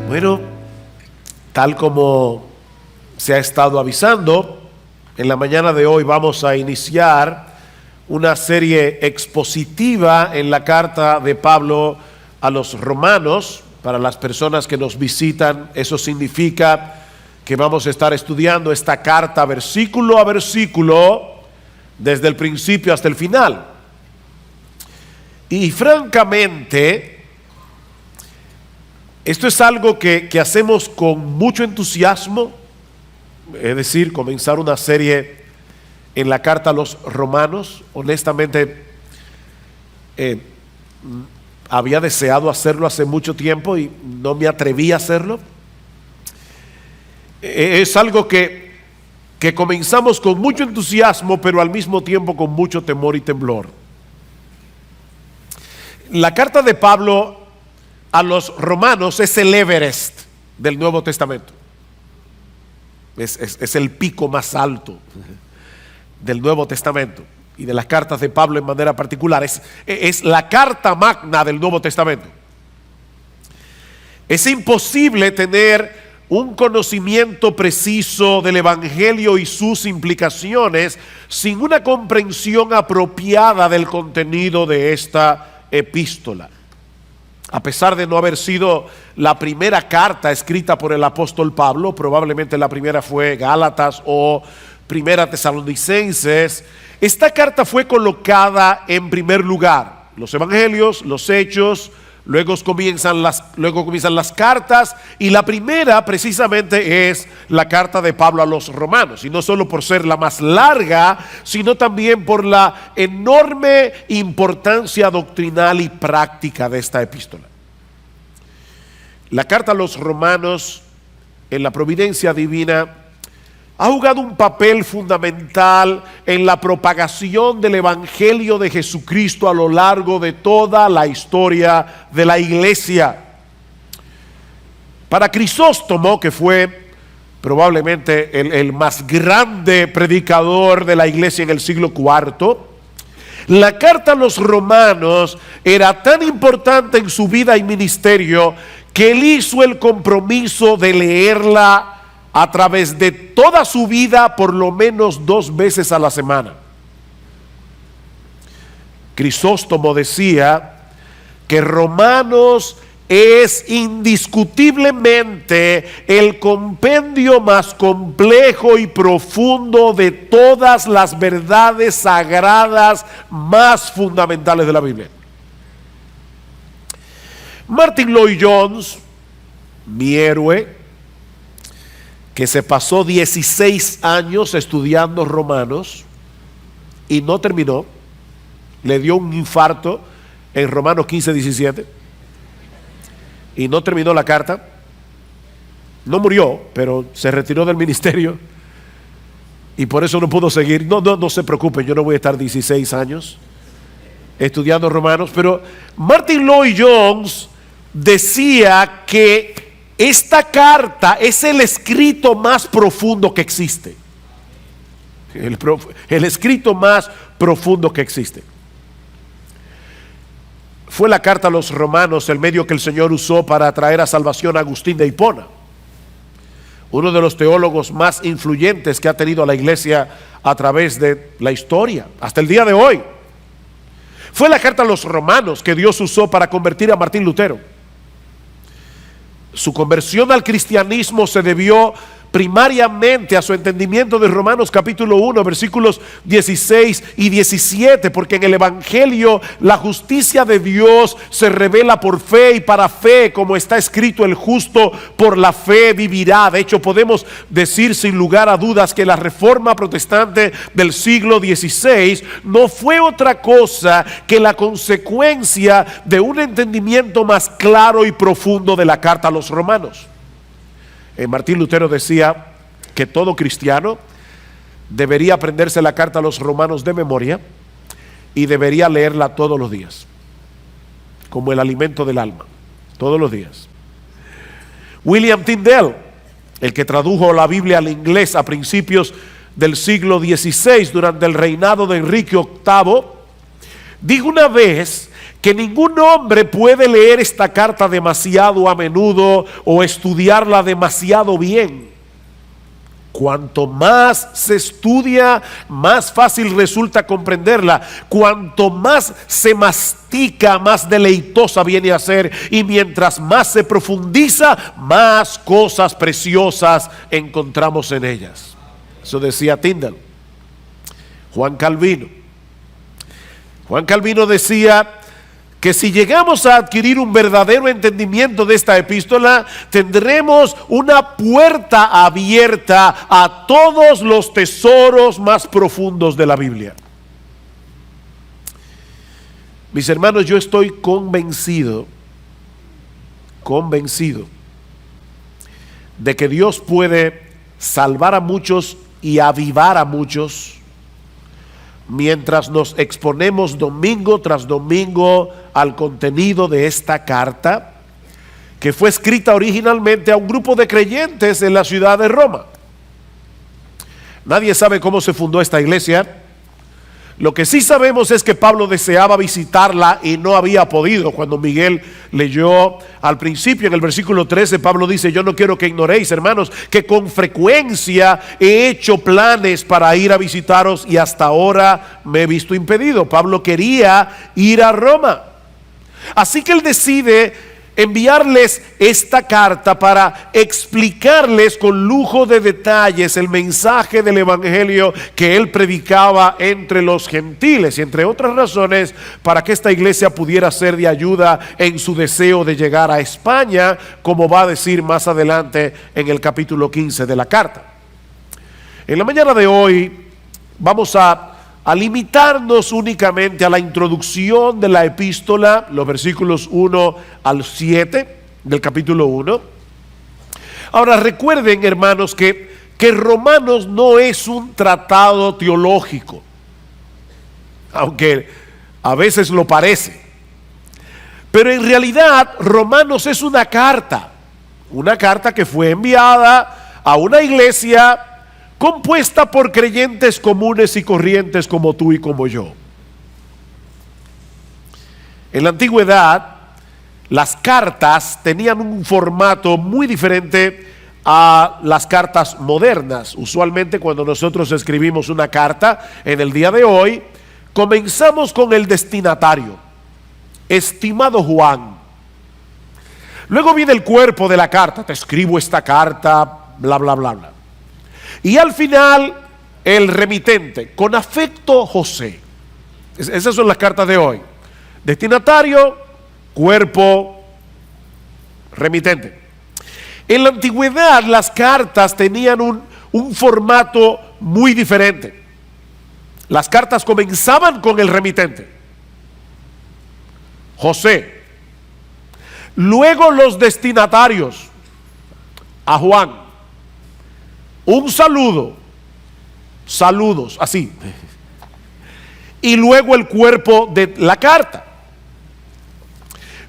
Bueno, tal como se ha estado avisando, en la mañana de hoy vamos a iniciar una serie expositiva en la carta de Pablo a los romanos. Para las personas que nos visitan, eso significa que vamos a estar estudiando esta carta versículo a versículo, desde el principio hasta el final. Y francamente, esto es algo que hacemos con mucho entusiasmo, es decir, comenzar una serie en la carta a los romanos. Honestamente, había deseado hacerlo hace mucho tiempo y no me atreví a hacerlo. Es algo que comenzamos con mucho entusiasmo, pero al mismo tiempo con mucho temor y temblor. La carta de Pablo a los romanos es el Everest del Nuevo Testamento. Es el pico más alto del Nuevo Testamento y de las cartas de Pablo en manera particular. Es la carta magna del Nuevo Testamento. Es imposible tener un conocimiento preciso del Evangelio y sus implicaciones sin una comprensión apropiada del contenido de esta epístola. A pesar de no haber sido la primera carta escrita por el apóstol Pablo, probablemente la primera fue Gálatas o Primera Tesalonicenses, esta carta fue colocada en primer lugar. Los evangelios, los hechos, luego comienzan las cartas, y la primera precisamente es la carta de Pablo a los romanos, y no solo por ser la más larga, sino también por la enorme importancia doctrinal y práctica de esta epístola. La carta a los romanos, en la providencia divina, ha jugado un papel fundamental en la propagación del Evangelio de Jesucristo a lo largo de toda la historia de la iglesia. Para Crisóstomo, que fue probablemente el más grande predicador de la iglesia en el siglo IV, la carta a los romanos era tan importante en su vida y ministerio que él hizo el compromiso de leerla a través de toda su vida por lo menos 2 veces a la semana. Crisóstomo decía que Romanos es indiscutiblemente el compendio más complejo y profundo de todas las verdades sagradas más fundamentales de la Biblia. Martin Lloyd-Jones, mi héroe, que se pasó 16 años estudiando Romanos y no terminó, le dio un infarto en Romanos 15:17 y no terminó la carta. No murió, pero se retiró del ministerio y por eso no pudo seguir. No se preocupen, yo no voy a estar 16 años estudiando Romanos, pero Martin Lloyd-Jones decía que esta carta es el escrito más profundo que existe. El escrito más profundo que existe. Fue la carta a los romanos el medio que el Señor usó para traer a salvación a Agustín de Hipona, uno de los teólogos más influyentes que ha tenido la iglesia a través de la historia, hasta el día de hoy. Fue la carta a los romanos que Dios usó para convertir a Martín Lutero. Su conversión al cristianismo se debió primariamente a su entendimiento de Romanos capítulo 1, versículos 16 y 17, porque en el Evangelio la justicia de Dios se revela por fe y para fe, como está escrito: el justo por la fe vivirá. De hecho, podemos decir sin lugar a dudas que la reforma protestante del siglo XVI no fue otra cosa que la consecuencia de un entendimiento más claro y profundo de la carta a los romanos. Martín Lutero decía que todo cristiano debería aprenderse la carta a los romanos de memoria y debería leerla todos los días, como el alimento del alma, todos los días. William Tyndale, el que tradujo la Biblia al inglés a principios del siglo XVI durante el reinado de Enrique VIII, dijo una vez que ningún hombre puede leer esta carta demasiado a menudo o estudiarla demasiado bien. Cuanto más se estudia, más fácil resulta comprenderla. Cuanto más se mastica, más deleitosa viene a ser. Y mientras más se profundiza, más cosas preciosas encontramos en ellas. Eso decía Tyndale. Juan Calvino decía que si llegamos a adquirir un verdadero entendimiento de esta epístola, tendremos una puerta abierta a todos los tesoros más profundos de la Biblia. Mis hermanos, yo estoy convencido de que Dios puede salvar a muchos y avivar a muchos mientras nos exponemos domingo tras domingo al contenido de esta carta, que fue escrita originalmente a un grupo de creyentes en la ciudad de Roma. Nadie sabe cómo se fundó esta iglesia. Lo que sí sabemos es que Pablo deseaba visitarla y no había podido. Cuando Miguel leyó al principio en el versículo 13, Pablo dice: yo no quiero que ignoréis, hermanos, que con frecuencia he hecho planes para ir a visitaros y hasta ahora me he visto impedido. Pablo quería ir a Roma, así que él decide enviarles esta carta para explicarles con lujo de detalles el mensaje del evangelio que él predicaba entre los gentiles, y entre otras razones para que esta iglesia pudiera ser de ayuda en su deseo de llegar a España, como va a decir más adelante en el capítulo 15 de la carta. En la mañana de hoy vamos a limitarnos únicamente a la introducción de la epístola, los versículos 1 al 7 del capítulo 1. Ahora recuerden, hermanos, que Romanos no es un tratado teológico, aunque a veces lo parece, pero en realidad Romanos es una carta que fue enviada a una iglesia compuesta por creyentes comunes y corrientes como tú y como yo. En la antigüedad, las cartas tenían un formato muy diferente a las cartas modernas. Usualmente cuando nosotros escribimos una carta en el día de hoy, comenzamos con el destinatario: estimado Juan. Luego viene el cuerpo de la carta: te escribo esta carta, bla, bla, bla, bla. Y al final, el remitente: con afecto, José. Esas son las cartas de hoy: destinatario, cuerpo, remitente. En la antigüedad, las cartas tenían un formato muy diferente. Las cartas comenzaban con el remitente, José. Luego los destinatarios, a Juan. Un saludo, saludos, así. Y luego el cuerpo de la carta.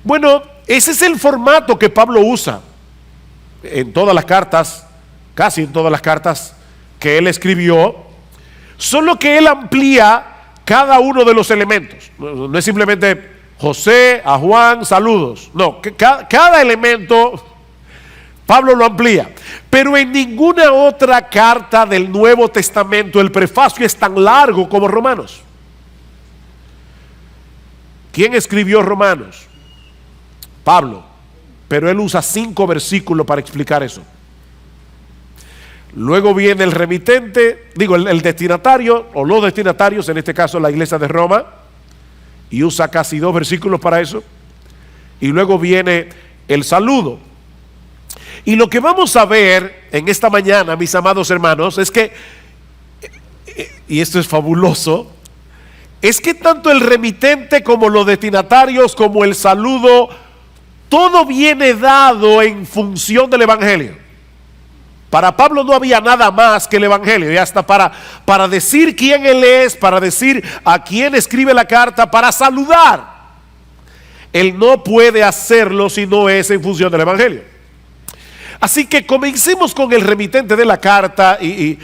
Bueno, ese es el formato que Pablo usa en todas las cartas, casi en todas las cartas que él escribió, solo que él amplía cada uno de los elementos. No es simplemente José, a Juan, saludos. No, cada elemento Pablo lo amplía. Pero en ninguna otra carta del Nuevo Testamento el prefacio es tan largo como Romanos. ¿Quién escribió Romanos? Pablo. Pero él usa 5 versículos para explicar eso. Luego viene el remitente, el destinatario o los destinatarios, en este caso la iglesia de Roma, y usa casi 2 versículos para eso. Y luego viene el saludo. Y lo que vamos a ver en esta mañana, mis amados hermanos, es que, y esto es fabuloso, es que tanto el remitente como los destinatarios como el saludo, todo viene dado en función del evangelio. Para Pablo no había nada más que el evangelio, y hasta para decir quién él es, para decir a quién escribe la carta, para saludar, él no puede hacerlo si no es en función del evangelio. Así que comencemos con el remitente de la carta, y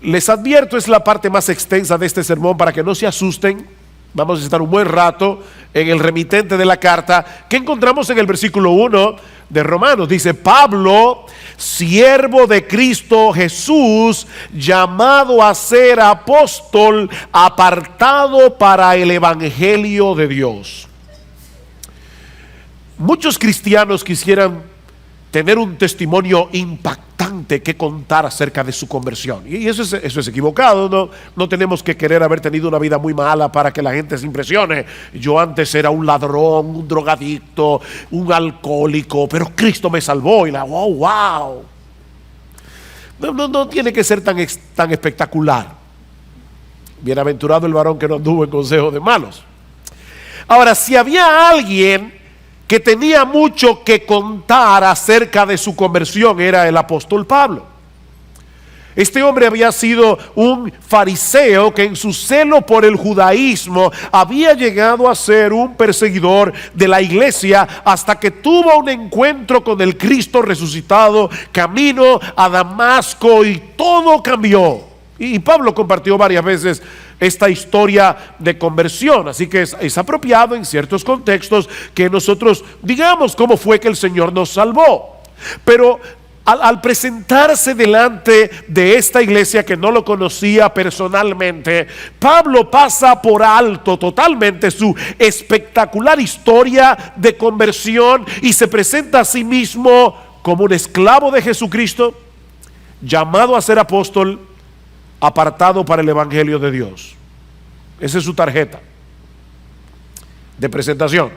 les advierto, es la parte más extensa de este sermón para que no se asusten. Vamos a estar un buen rato en el remitente de la carta que encontramos en el versículo 1 de Romanos. Dice: Pablo, siervo de Cristo Jesús, llamado a ser apóstol, apartado para el evangelio de Dios. Muchos cristianos quisieran tener un testimonio impactante que contar acerca de su conversión. Y eso es equivocado. No tenemos que querer haber tenido una vida muy mala para que la gente se impresione. Yo antes era un ladrón, un drogadicto, un alcohólico, pero Cristo me salvó. Y wow. No tiene que ser tan espectacular. Bienaventurado el varón que no anduvo en consejo de malos. Ahora, si había alguien que tenía mucho que contar acerca de su conversión, era el apóstol Pablo. Este hombre había sido un fariseo que en su celo por el judaísmo había llegado a ser un perseguidor de la iglesia, hasta que tuvo un encuentro con el Cristo resucitado camino a Damasco, y todo cambió. Y Pablo compartió varias veces esta historia de conversión, así que es apropiado en ciertos contextos que nosotros digamos cómo fue que el Señor nos salvó. Pero al presentarse delante de esta iglesia que no lo conocía personalmente, Pablo pasa por alto totalmente su espectacular historia de conversión y se presenta a sí mismo como un esclavo de Jesucristo, llamado a ser apóstol, apartado para el evangelio de Dios. Esa es su tarjeta de presentación.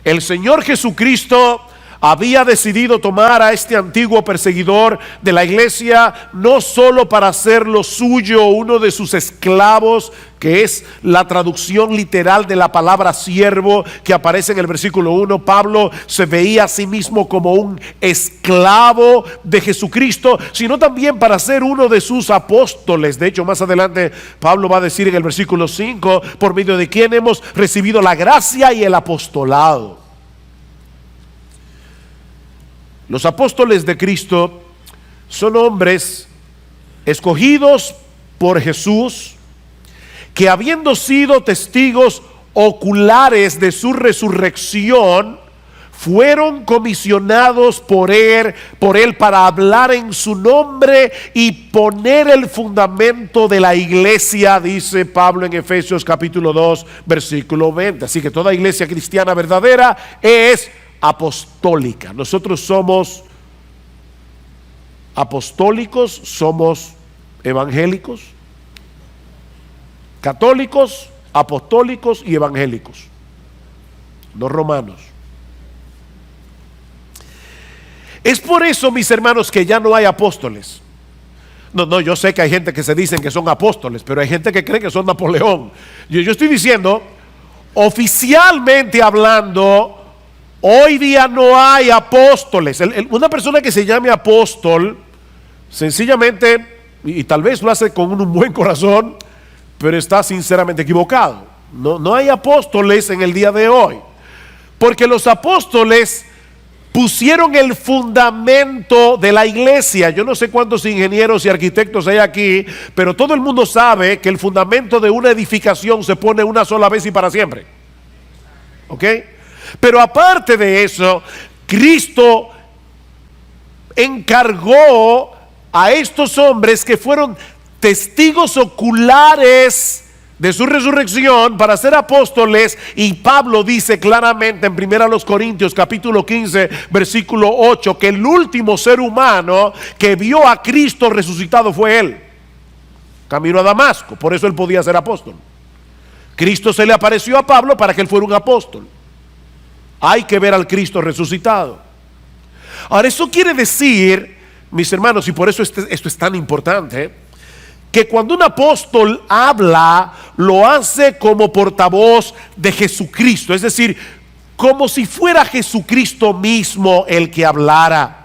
El Señor Jesucristo había decidido tomar a este antiguo perseguidor de la iglesia no solo para hacerlo suyo, uno de sus esclavos, que es la traducción literal de la palabra siervo que aparece en el versículo 1. Pablo se veía a sí mismo como un esclavo de Jesucristo, sino también para ser uno de sus apóstoles. De hecho, más adelante Pablo va a decir en el versículo 5, por medio de quien hemos recibido la gracia y el apostolado. Los apóstoles de Cristo son hombres escogidos por Jesús, que habiendo sido testigos oculares de su resurrección, fueron comisionados por él para hablar en su nombre y poner el fundamento de la iglesia, dice Pablo en Efesios capítulo 2, versículo 20. Así que toda iglesia cristiana verdadera es apostólica. Nosotros somos apostólicos, somos evangélicos, católicos, apostólicos y evangélicos, no romanos. Es por eso, mis hermanos, que ya no hay apóstoles. No, yo sé que hay gente que se dicen que son apóstoles, pero hay gente que cree que son Napoleón. Yo estoy diciendo, oficialmente hablando, hoy día no hay apóstoles. Una persona que se llame apóstol, sencillamente, y tal vez lo hace con un buen corazón, pero está sinceramente equivocado. No hay apóstoles en el día de hoy, porque los apóstoles pusieron el fundamento de la iglesia. Yo no sé cuántos ingenieros y arquitectos hay aquí, pero todo el mundo sabe que el fundamento de una edificación se pone una sola vez y para siempre. ¿Ok? Pero aparte de eso, Cristo encargó a estos hombres que fueron testigos oculares de su resurrección para ser apóstoles, y Pablo dice claramente en 1 Corintios capítulo 15 versículo 8 que el último ser humano que vio a Cristo resucitado fue él. Camino a Damasco, por eso él podía ser apóstol. Cristo se le apareció a Pablo para que él fuera un apóstol. Hay que ver al Cristo resucitado. Ahora, eso quiere decir, mis hermanos, y por eso esto es tan importante, que cuando un apóstol habla, lo hace como portavoz de Jesucristo, es decir, como si fuera Jesucristo mismo el que hablara.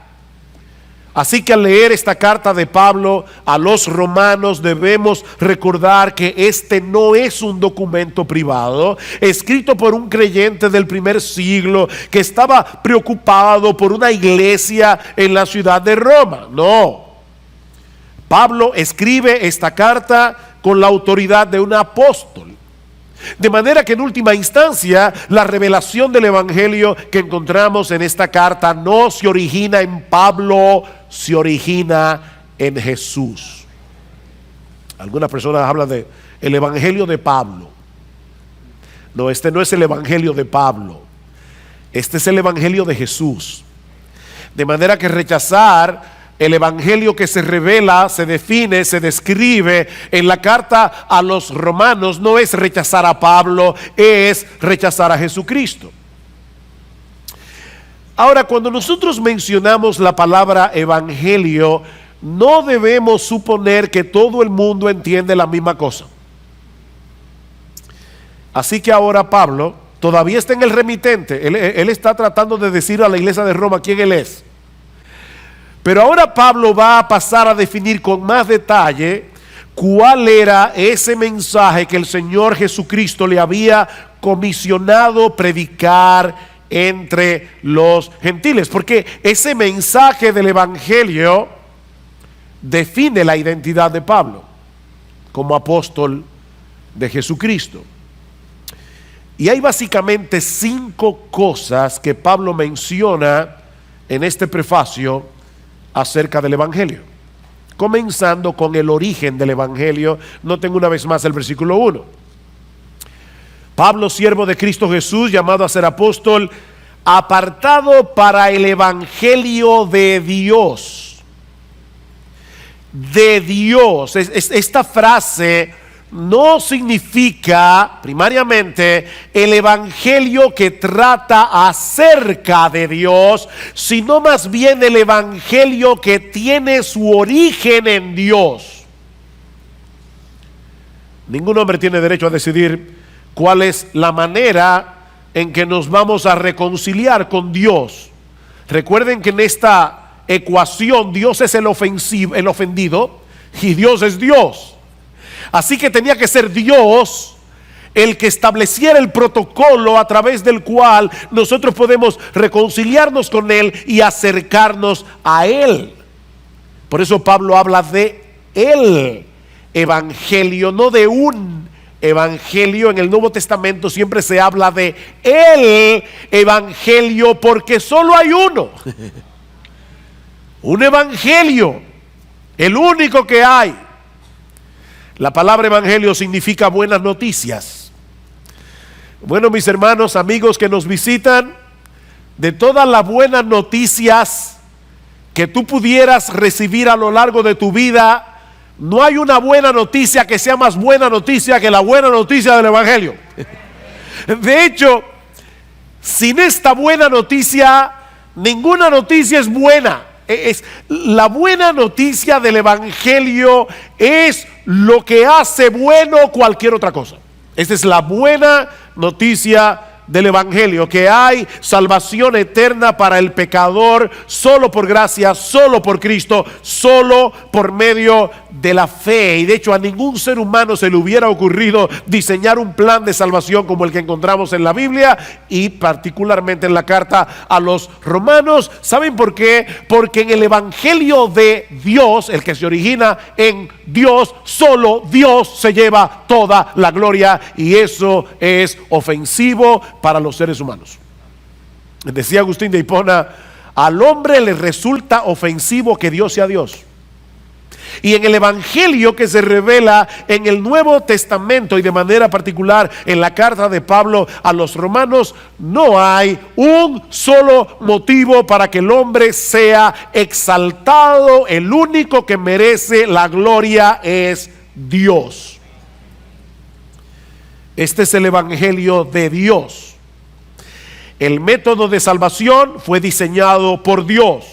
Así que al leer esta carta de Pablo a los romanos, debemos recordar que este no es un documento privado escrito por un creyente del primer siglo que estaba preocupado por una iglesia en la ciudad de Roma. No, Pablo escribe esta carta con la autoridad de un apóstol. De manera que en última instancia, la revelación del Evangelio que encontramos en esta carta no se origina en Pablo, se origina en Jesús. Algunas personas hablan de el Evangelio de Pablo. No, este no es el Evangelio de Pablo. Este es el Evangelio de Jesús. De manera que rechazar el Evangelio que se revela, se define, se describe en la carta a los romanos no es rechazar a Pablo, es rechazar a Jesucristo. Ahora, cuando nosotros mencionamos la palabra evangelio, no debemos suponer que todo el mundo entiende la misma cosa. Así que ahora Pablo todavía está en el remitente, él está tratando de decir a la iglesia de Roma quién él es. Pero ahora Pablo va a pasar a definir con más detalle cuál era ese mensaje que el Señor Jesucristo le había comisionado predicar entre los gentiles. Porque ese mensaje del Evangelio define la identidad de Pablo como apóstol de Jesucristo. Y hay básicamente 5 cosas que Pablo menciona en este prefacio acerca del Evangelio, comenzando con el origen del Evangelio. Noten una vez más el versículo 1. Pablo, siervo de Cristo Jesús, llamado a ser apóstol, apartado para el Evangelio de Dios. De Dios. Esta frase no significa primariamente el evangelio que trata acerca de Dios, sino más bien el evangelio que tiene su origen en Dios. Ningún hombre tiene derecho a decidir cuál es la manera en que nos vamos a reconciliar con Dios. Recuerden que en esta ecuación Dios es el ofendido y Dios es Dios. Así que tenía que ser Dios el que estableciera el protocolo a través del cual nosotros podemos reconciliarnos con Él y acercarnos a Él. Por eso Pablo habla de el evangelio, no de un evangelio. En el Nuevo Testamento siempre se habla de el evangelio porque solo hay uno. Un evangelio, el único que hay. La palabra evangelio significa buenas noticias. Bueno, mis hermanos, amigos que nos visitan, de todas las buenas noticias que tú pudieras recibir a lo largo de tu vida, no hay una buena noticia que sea más buena noticia que la buena noticia del evangelio. De hecho, sin esta buena noticia, ninguna noticia es buena. La buena noticia del evangelio es lo que hace bueno cualquier otra cosa. Esta es la buena noticia del evangelio, que hay salvación eterna para el pecador solo por gracia, solo por Cristo, solo por medio de la fe. Y de hecho a ningún ser humano se le hubiera ocurrido diseñar un plan de salvación como el que encontramos en la Biblia y particularmente en la carta a los romanos. ¿Saben por qué? Porque en el evangelio de Dios, el que se origina en Dios, solo Dios se lleva toda la gloria, y eso es ofensivo para los seres humanos. Decía Agustín de Hipona: al hombre le resulta ofensivo que Dios sea Dios. Y en el evangelio que se revela en el Nuevo Testamento y de manera particular en la carta de Pablo a los romanos, no hay un solo motivo para que el hombre sea exaltado. El único que merece la gloria es Dios. Este es el evangelio de Dios. El método de salvación fue diseñado por Dios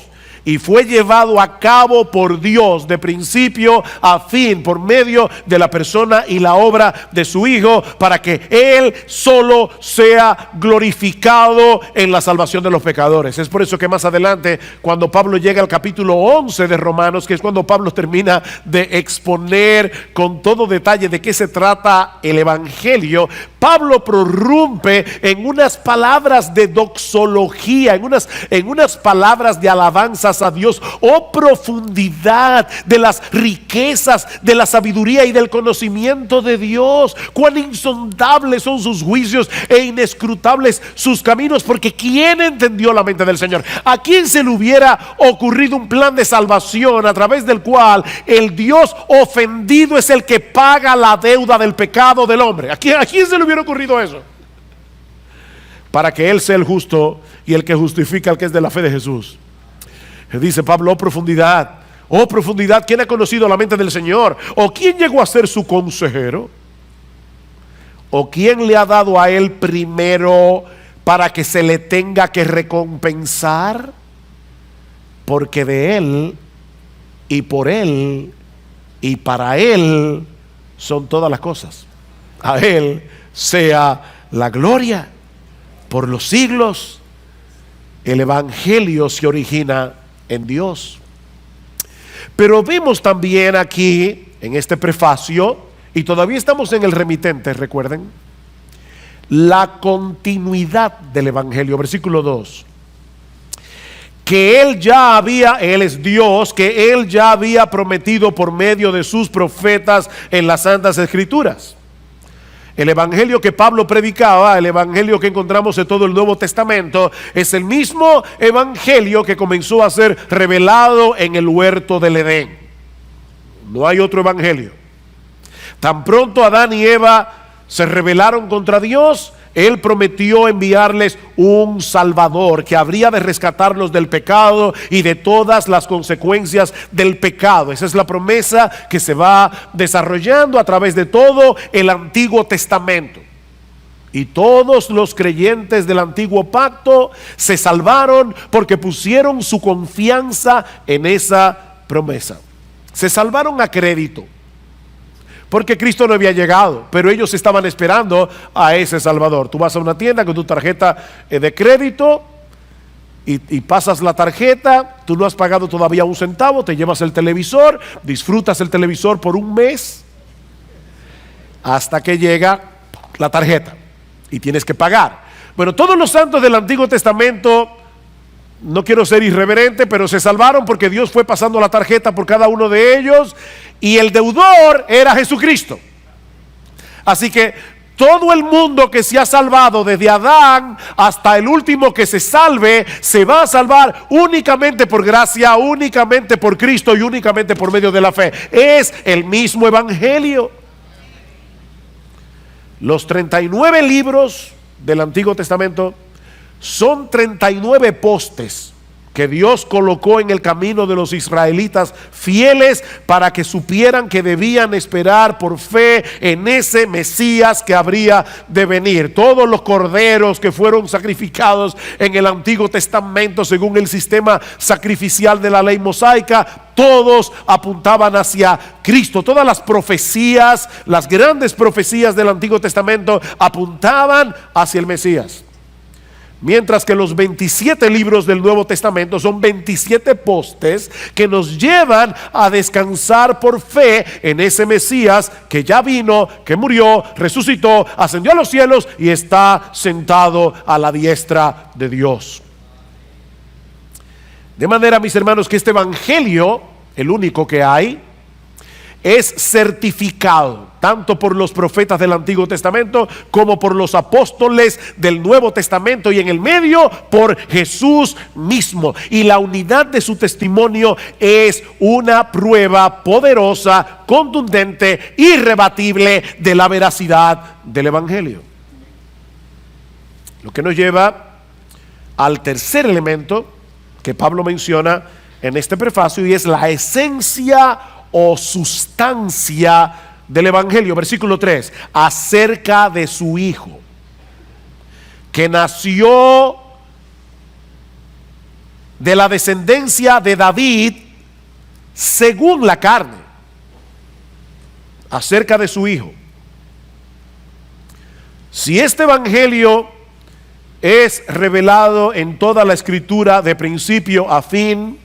y fue llevado a cabo por Dios de principio a fin por medio de la persona y la obra de su Hijo, para que Él solo sea glorificado en la salvación de los pecadores. Es por eso que más adelante, cuando Pablo llega al capítulo 11 de Romanos, que es cuando Pablo termina de exponer con todo detalle de qué se trata el evangelio, Pablo prorrumpe en unas palabras de doxología, en unas palabras de alabanzas a Dios. Oh profundidad de las riquezas de la sabiduría y del conocimiento de Dios, cuán insondables son sus juicios e inescrutables sus caminos. Porque ¿quién entendió la mente del Señor? ¿A quién se le hubiera ocurrido un plan de salvación a través del cual el Dios ofendido es el que paga la deuda del pecado del hombre? ¿A quién se le hubiera ocurrido eso? Para que Él sea el justo y el que justifica al que es de la fe de Jesús. Dice Pablo: oh profundidad, ¿quién ha conocido la mente del Señor? ¿O quién llegó a ser su consejero? ¿O quién le ha dado a Él primero para que se le tenga que recompensar? Porque de Él y por Él y para Él son todas las cosas. A Él sea la gloria por los siglos. El evangelio se origina en Dios. Pero vemos también aquí en este prefacio, y todavía estamos en el remitente, recuerden, la continuidad del evangelio. Versículo 2: que Él es Dios, que Él ya había prometido por medio de sus profetas en las Santas Escrituras. El evangelio que Pablo predicaba, el evangelio que encontramos en todo el Nuevo Testamento, es el mismo evangelio que comenzó a ser revelado en el huerto del Edén. No hay otro evangelio. Tan pronto Adán y Eva se rebelaron contra Dios, Él prometió enviarles un Salvador que habría de rescatarlos del pecado y de todas las consecuencias del pecado. Esa es la promesa que se va desarrollando a través de todo el Antiguo Testamento. Y todos los creyentes del antiguo pacto se salvaron porque pusieron su confianza en esa promesa. Se salvaron a crédito, porque Cristo no había llegado, pero ellos estaban esperando a ese Salvador. Tú vas a una tienda con tu tarjeta de crédito y pasas la tarjeta, tú no has pagado todavía un centavo, te llevas el televisor, disfrutas el televisor por un mes, hasta que llega la tarjeta y tienes que pagar. Bueno, todos los santos del Antiguo Testamento, no quiero ser irreverente, pero se salvaron porque Dios fue pasando la tarjeta por cada uno de ellos, y el deudor era Jesucristo. Así que todo el mundo que se ha salvado, desde Adán hasta el último que se salve, se va a salvar únicamente por gracia, únicamente por Cristo y únicamente por medio de la fe. Es el mismo evangelio. Los 39 libros del Antiguo Testamento son 39 postes que Dios colocó en el camino de los israelitas fieles para que supieran que debían esperar por fe en ese Mesías que habría de venir. Todos los corderos que fueron sacrificados en el Antiguo Testamento según el sistema sacrificial de la ley mosaica, todos apuntaban hacia Cristo. Todas las profecías, las grandes profecías del Antiguo Testamento apuntaban hacia el Mesías. Mientras que los 27 libros del Nuevo Testamento son 27 postes que nos llevan a descansar por fe en ese Mesías que ya vino, que murió, resucitó, ascendió a los cielos y está sentado a la diestra de Dios. De manera, mis hermanos, que este evangelio, el único que hay, es certificado tanto por los profetas del Antiguo Testamento como por los apóstoles del Nuevo Testamento, y en el medio por Jesús mismo. Y la unidad de su testimonio es una prueba poderosa, contundente, irrebatible de la veracidad del evangelio. Lo que nos lleva al tercer elemento que Pablo menciona en este prefacio, y es la esencia o sustancia del evangelio. Versículo 3: acerca de su Hijo, que nació de la descendencia de David según la carne. Acerca de su Hijo. Si este evangelio es revelado en toda la Escritura de principio a fin,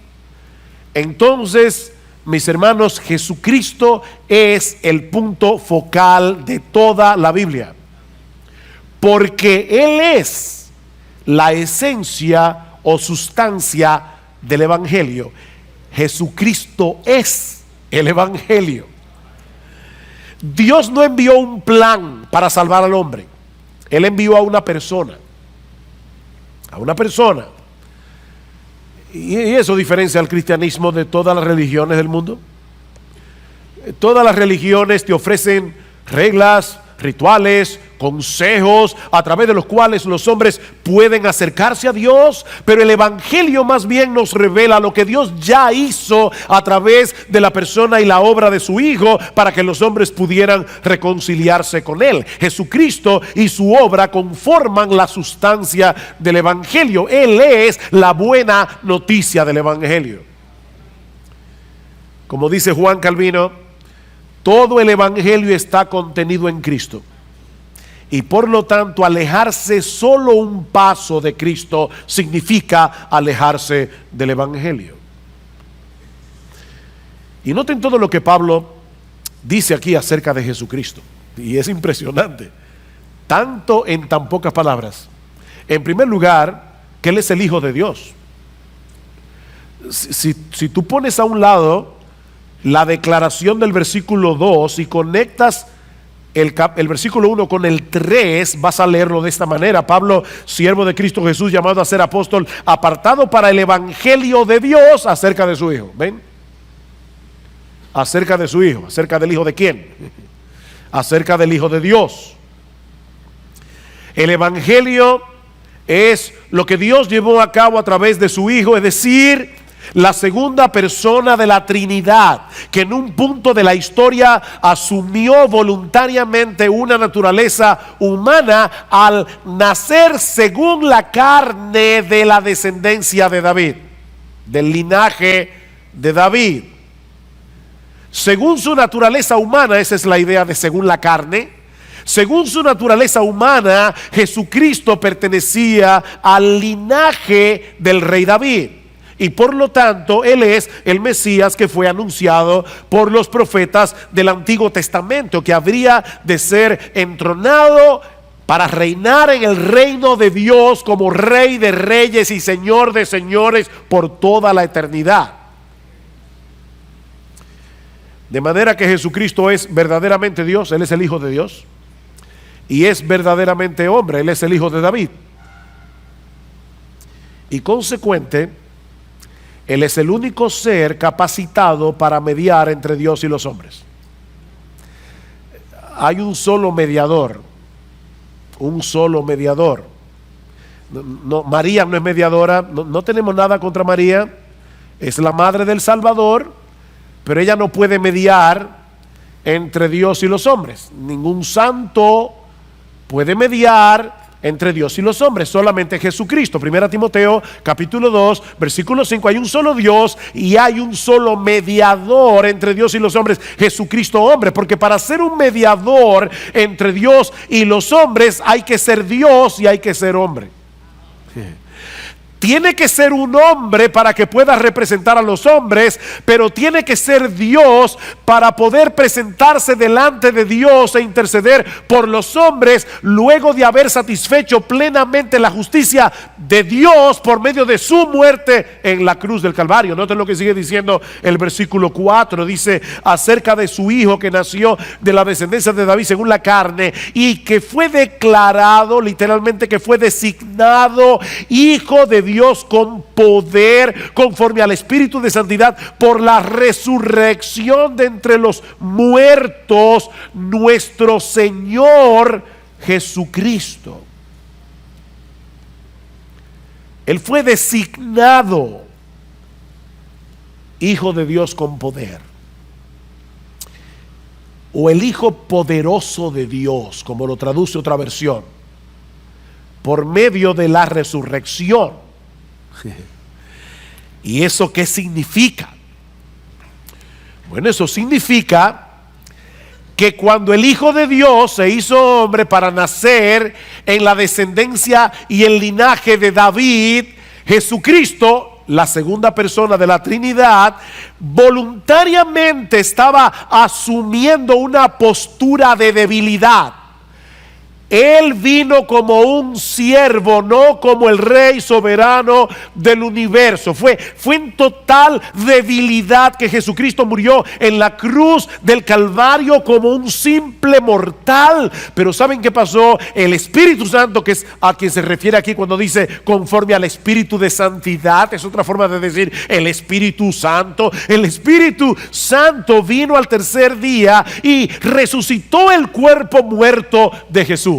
entonces, mis hermanos, Jesucristo es el punto focal de toda la Biblia. porque Él es la esencia o sustancia del Evangelio. Jesucristo es el Evangelio. Dios no envió un plan para salvar al hombre. Él envió a una persona. A una persona. Y eso diferencia al cristianismo de todas las religiones del mundo. Todas las religiones te ofrecen reglas, rituales, consejos a través de los cuales los hombres pueden acercarse a Dios, pero el Evangelio más bien nos revela lo que Dios ya hizo a través de la persona y la obra de su Hijo para que los hombres pudieran reconciliarse con Él. Jesucristo y su obra conforman la sustancia del Evangelio. Él es la buena noticia del Evangelio. Como dice Juan Calvino, todo el Evangelio está contenido en Cristo. Y por lo tanto, alejarse solo un paso de Cristo significa alejarse del Evangelio. Y noten todo lo que Pablo dice aquí acerca de Jesucristo. Y es impresionante, tanto en tan pocas palabras. En primer lugar, que Él es el Hijo de Dios. Si tú pones a un lado la declaración del versículo 2 y conectas el versículo 1 con el 3, vas a leerlo de esta manera: Pablo, siervo de Cristo Jesús, llamado a ser apóstol, apartado para el evangelio de Dios, acerca de su Hijo. ¿Ven? Acerca de su Hijo. ¿Acerca del Hijo de quién? Acerca del Hijo de Dios. El evangelio es lo que Dios llevó a cabo a través de su Hijo, es decir, la segunda persona de la Trinidad, que en un punto de la historia asumió voluntariamente una naturaleza humana al nacer según la carne de la descendencia de David, del linaje de David. Según su naturaleza humana, esa es la idea de según la carne. Según su naturaleza humana, Jesucristo pertenecía al linaje del rey David. Y por lo tanto, Él es el Mesías que fue anunciado por los profetas del Antiguo Testamento, que habría de ser entronado para reinar en el reino de Dios como Rey de reyes y Señor de señores por toda la eternidad. De manera que Jesucristo es verdaderamente Dios. Él es el Hijo de Dios. Y es verdaderamente hombre. Él es el Hijo de David. Y consecuente, Él es el único ser capacitado para mediar entre Dios y los hombres. Hay un solo mediador. Un solo mediador. María no es mediadora. No tenemos nada contra María. Es la madre del Salvador. Pero ella no puede mediar entre Dios y los hombres. Ningún santo puede mediar entre Dios y los hombres, solamente Jesucristo. 1 Timoteo capítulo 2 versículo 5: hay un solo Dios y hay un solo mediador entre Dios y los hombres, Jesucristo hombre. Porque para ser un mediador entre Dios y los hombres hay que ser Dios y hay que ser hombre. Tiene que ser un hombre para que pueda representar a los hombres, pero tiene que ser Dios para poder presentarse delante de Dios e interceder por los hombres luego de haber satisfecho plenamente la justicia de Dios por medio de su muerte en la cruz del Calvario. Noten lo que sigue diciendo el versículo 4. Dice acerca de su Hijo, que nació de la descendencia de David según la carne, y que fue declarado, literalmente que fue designado Hijo de Dios con poder, conforme al Espíritu de santidad, por la resurrección de entre los muertos, nuestro Señor Jesucristo. Él fue designado Hijo de Dios con poder, o el Hijo poderoso de Dios, como lo traduce otra versión, por medio de la resurrección. ¿Y eso qué significa? Bueno, eso significa que cuando el Hijo de Dios se hizo hombre para nacer en la descendencia y el linaje de David, Jesucristo, la segunda persona de la Trinidad, voluntariamente estaba asumiendo una postura de debilidad. Él vino como un siervo, no como el rey soberano del universo. Fue en total debilidad que Jesucristo murió en la cruz del Calvario como un simple mortal. Pero ¿saben qué pasó? El Espíritu Santo, que es a quien se refiere aquí cuando dice conforme al Espíritu de santidad, es otra forma de decir el Espíritu Santo. El Espíritu Santo vino al tercer día y resucitó el cuerpo muerto de Jesús.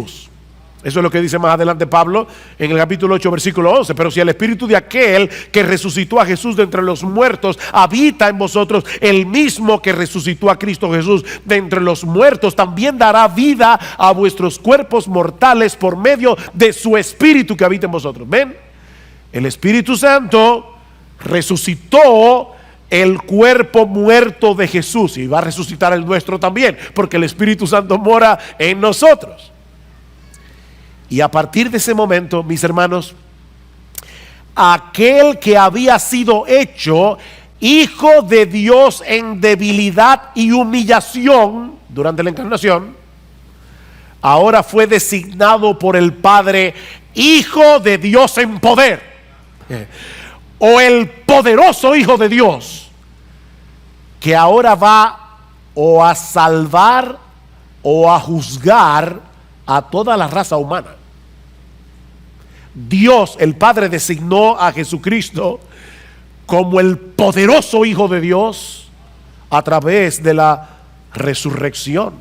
Eso es lo que dice más adelante Pablo en el capítulo 8 versículo 11. Pero si el espíritu de aquel que resucitó a Jesús de entre los muertos habita en vosotros, el mismo que resucitó a Cristo Jesús de entre los muertos también dará vida a vuestros cuerpos mortales por medio de su espíritu que habita en vosotros. ¿Ven? El Espíritu Santo resucitó el cuerpo muerto de Jesús y va a resucitar el nuestro también, porque el Espíritu Santo mora en nosotros. Y a partir de ese momento, mis hermanos, aquel que había sido hecho Hijo de Dios en debilidad y humillación durante la encarnación, ahora fue designado por el Padre Hijo de Dios en poder, o el poderoso Hijo de Dios, que ahora va o a salvar o a juzgar a toda la raza humana. Dios, el Padre, designó a Jesucristo como el poderoso Hijo de Dios a través de la resurrección.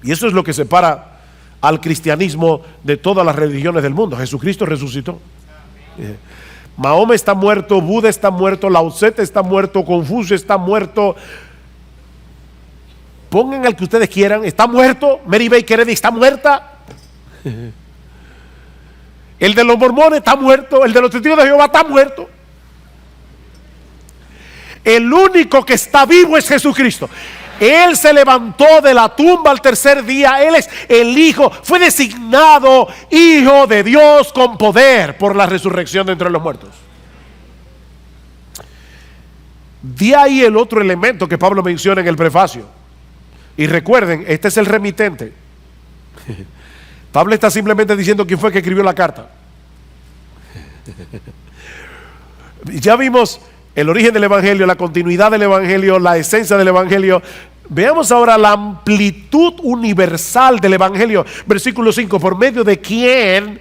Y eso es lo que separa al cristianismo de todas las religiones del mundo. Jesucristo resucitó. Mahoma está muerto, Buda está muerto, Lao Tse está muerto, Confucio está muerto. Pongan al que ustedes quieran, está muerto. Mary Baker Eddy está muerta. El de los mormones está muerto. El de los testigos de Jehová está muerto. El único que está vivo es Jesucristo. Él se levantó de la tumba al tercer día. Él es el Hijo. Fue designado Hijo de Dios con poder por la resurrección de entre los muertos. De ahí el otro elemento que Pablo menciona en el prefacio. Y recuerden, este es el remitente. Pablo está simplemente diciendo quién fue que escribió la carta. Ya vimos el origen del Evangelio, la continuidad del Evangelio, la esencia del Evangelio. Veamos ahora la amplitud universal del Evangelio. Versículo 5, por medio de quien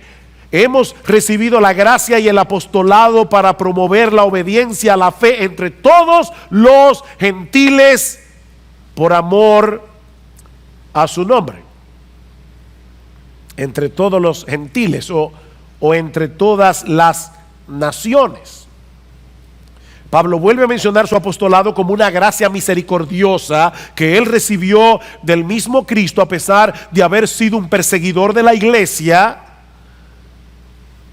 hemos recibido la gracia y el apostolado para promover la obediencia a la fe entre todos los gentiles por amor a su nombre. Entre todos los gentiles o entre todas las naciones. Pablo vuelve a mencionar su apostolado como una gracia misericordiosa que él recibió del mismo Cristo a pesar de haber sido un perseguidor de la iglesia.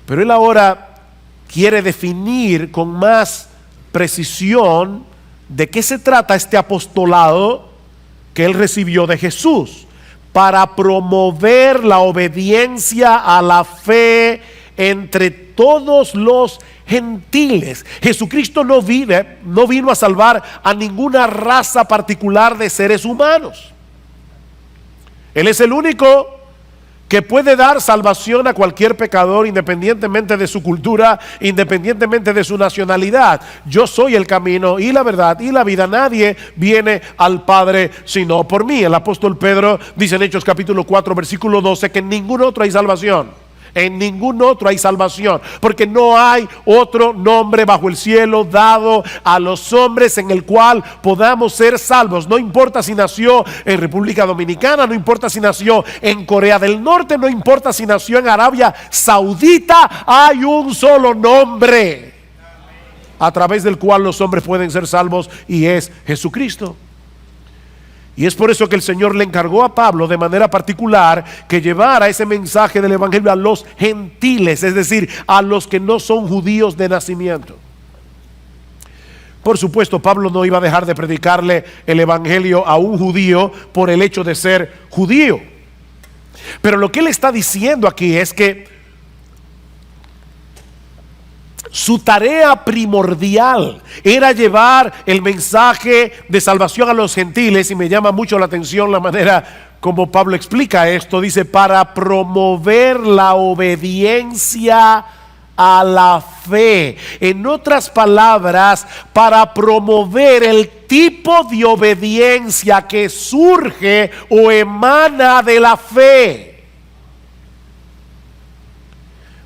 Pero él ahora quiere definir con más precisión de qué se trata este apostolado que él recibió de Jesús, para promover la obediencia a la fe entre todos los gentiles. Jesucristo no vino a salvar a ninguna raza particular de seres humanos. Él es el único que puede dar salvación a cualquier pecador, independientemente de su cultura, independientemente de su nacionalidad. Yo soy el camino y la verdad y la vida. Nadie viene al Padre sino por mí. El apóstol Pedro dice en Hechos capítulo 4 versículo 12 que en ningún otro hay salvación. En ningún otro hay salvación, porque no hay otro nombre bajo el cielo dado a los hombres en el cual podamos ser salvos. No importa si nació en República Dominicana, no importa si nació en Corea del Norte, no importa si nació en Arabia Saudita, hay un solo nombre a través del cual los hombres pueden ser salvos, y es Jesucristo. Y es por eso que el Señor le encargó a Pablo de manera particular que llevara ese mensaje del Evangelio a los gentiles, es decir, a los que no son judíos de nacimiento. Por supuesto, Pablo no iba a dejar de predicarle el Evangelio a un judío por el hecho de ser judío. Pero lo que él está diciendo aquí es que su tarea primordial era llevar el mensaje de salvación a los gentiles, y me llama mucho la atención la manera como Pablo explica esto, dice, para promover la obediencia a la fe. En otras palabras, para promover el tipo de obediencia que surge o emana de la fe.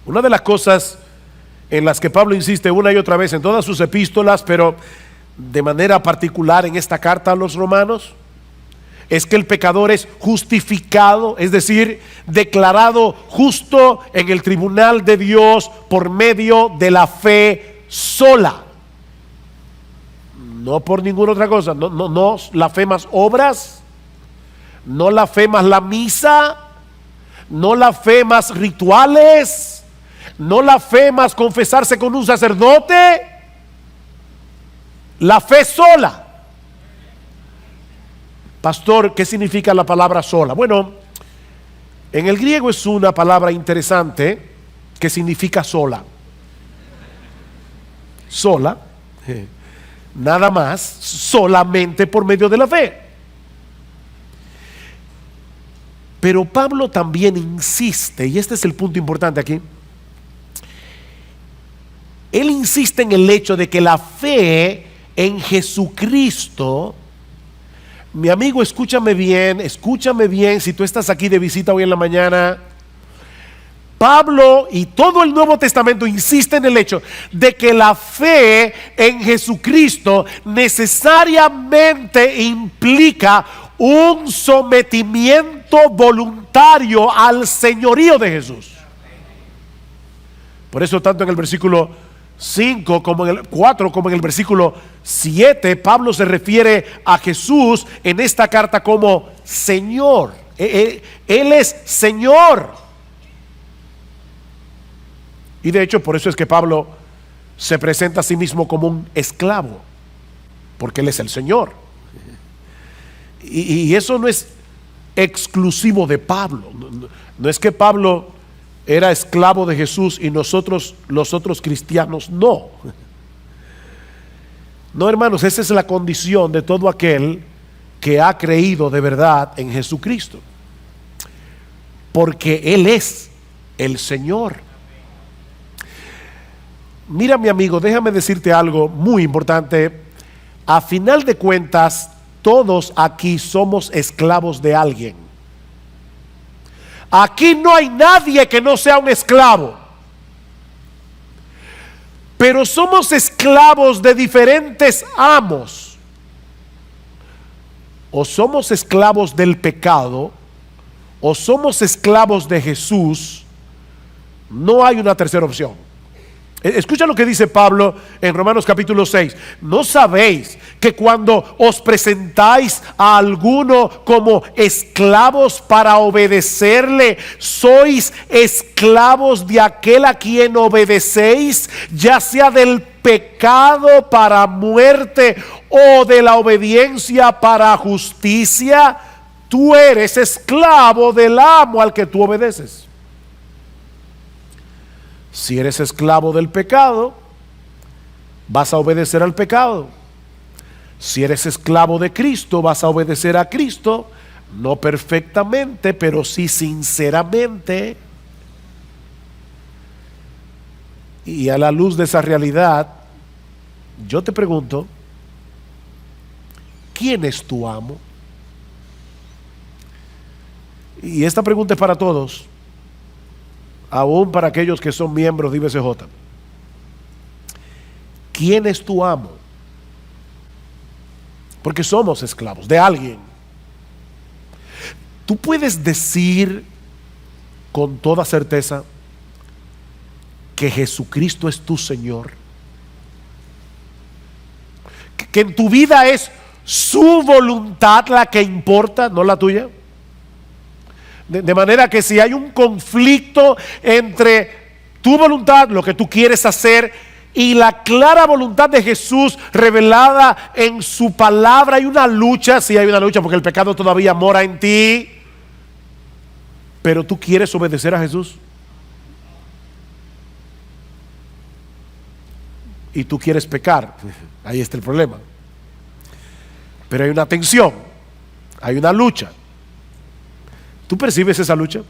Una de las cosas en las que Pablo insiste una y otra vez en todas sus epístolas, pero de manera particular en esta carta a los romanos, es que el pecador es justificado, es decir, declarado justo en el tribunal de Dios por medio de la fe sola. No por ninguna otra cosa, no la fe más obras, no la fe más la misa, no la fe más rituales, no la fe más confesarse con un sacerdote, la fe sola. Pastor, ¿qué significa la palabra sola? Bueno, en el griego es una palabra interesante que significa sola. Sola, nada más, solamente por medio de la fe. Pero Pablo también insiste, y este es el punto importante aquí, él insiste en el hecho de que la fe en Jesucristo. Mi amigo, escúchame bien, si tú estás aquí de visita hoy en la mañana. Pablo y todo el Nuevo Testamento insiste en el hecho de que la fe en Jesucristo necesariamente implica un sometimiento voluntario al señorío de Jesús. Por eso tanto en el versículo 5 como en el 4 como en el versículo 7 Pablo se refiere a Jesús en esta carta como Señor. Él es Señor. Y de hecho por eso es que Pablo se presenta a sí mismo como un esclavo, porque Él es el Señor. Y eso no es exclusivo de Pablo. No es que Pablo era esclavo de Jesús y nosotros los otros cristianos no. No, hermanos, esa es la condición de todo aquel que ha creído de verdad en Jesucristo, porque Él es el Señor. Mira, mi amigo, déjame decirte algo muy importante. A final de cuentas, todos aquí somos esclavos de alguien. Aquí no hay nadie que no sea un esclavo, pero somos esclavos de diferentes amos. O somos esclavos del pecado, o somos esclavos de Jesús. No hay una tercera opción. Escucha lo que dice Pablo en Romanos capítulo 6. ¿No sabéis que cuando os presentáis a alguno como esclavos para obedecerle, sois esclavos de aquel a quien obedecéis, ya sea del pecado para muerte o de la obediencia para justicia? Tú eres esclavo del amo al que tú obedeces. Si eres esclavo del pecado, vas a obedecer al pecado. Si eres esclavo de Cristo, vas a obedecer a Cristo, no perfectamente, pero sí sinceramente. Y a la luz de esa realidad, yo te pregunto, ¿quién es tu amo? Y esta pregunta es para todos, aún para aquellos que son miembros de IBCJ. ¿Quién es tu amo? Porque somos esclavos de alguien. Tú puedes decir con toda certeza que Jesucristo es tu Señor, que en tu vida es su voluntad la que importa, no la tuya. De manera que si hay un conflicto entre tu voluntad, lo que tú quieres hacer, y la clara voluntad de Jesús revelada en su palabra, hay una lucha. Sí, hay una lucha porque el pecado todavía mora en ti, pero tú quieres obedecer a Jesús y tú quieres pecar. Ahí está el problema. Pero hay una tensión, hay una lucha. ¿Tú percibes esa lucha?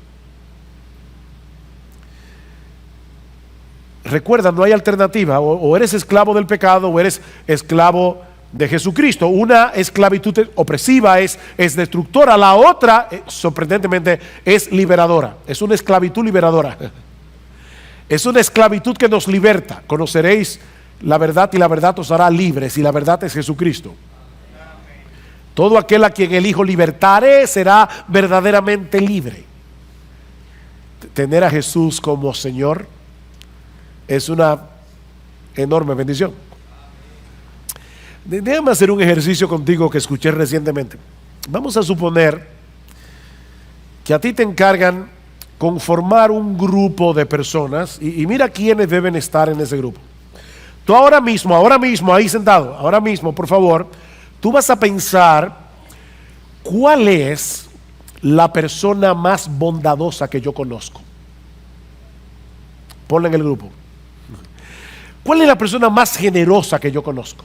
Recuerda, no hay alternativa. O eres esclavo del pecado o eres esclavo de Jesucristo. Una esclavitud opresiva es destructora. La otra, sorprendentemente, es liberadora. Es una esclavitud liberadora. Es una esclavitud que nos liberta. Conoceréis la verdad y la verdad os hará libres, y la verdad es Jesucristo. Todo aquel a quien el Hijo libertare será verdaderamente libre. Tener a Jesús como Señor es una enorme bendición. Déjame hacer un ejercicio contigo que escuché recientemente. Vamos a suponer que a ti te encargan conformar un grupo de personas y mira quiénes deben estar en ese grupo. Tú ahora mismo, ahí sentado, ahora mismo, por favor, tú vas a pensar cuál es la persona más bondadosa que yo conozco. Ponla en el grupo. ¿Cuál es la persona más generosa que yo conozco?